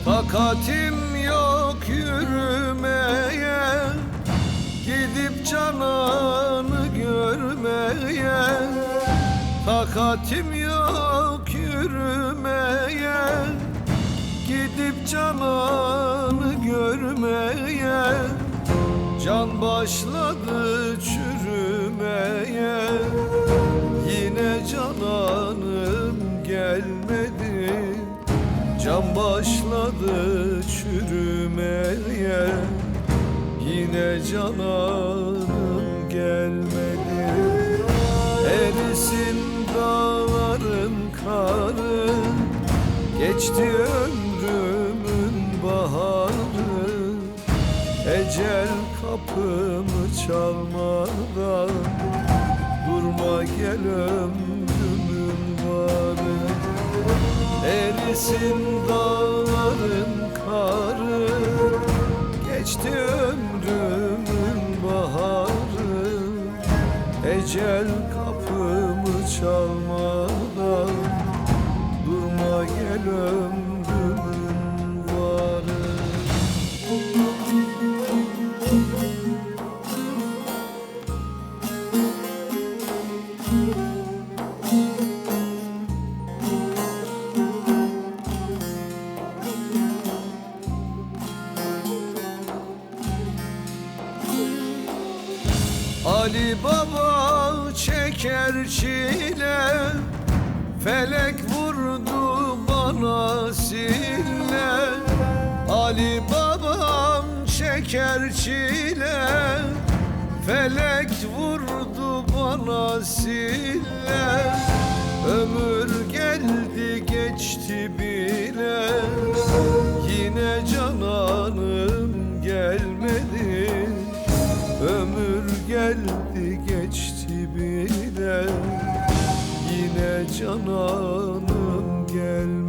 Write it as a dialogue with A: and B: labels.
A: Takatim yok yürümeye, gidip cananı görmeye. Takatim yok yürümeye, gidip cananı görmeye. Can başladı çürümeye, yine cananım gelmedi. Can başladı çürümeye, yine cananım gelmedi. Erisin dağların karı, geçti ömrümün baharı. Ecel kapımı çalmadan, durma gel ömrümün varı. Erisin dağların karı, geçti ömrümün baharı. Ecel kapımı çalmadan, durma gel ömrümün varı. Ali Baba çeker çile, felek vurdu bana sille. Ali Babam çeker çile, felek vurdu bana sille. Ömür geldi geçti bile, yine cananım gelmedi. Ömür geldi geçti bile, yine cananım gelmedi.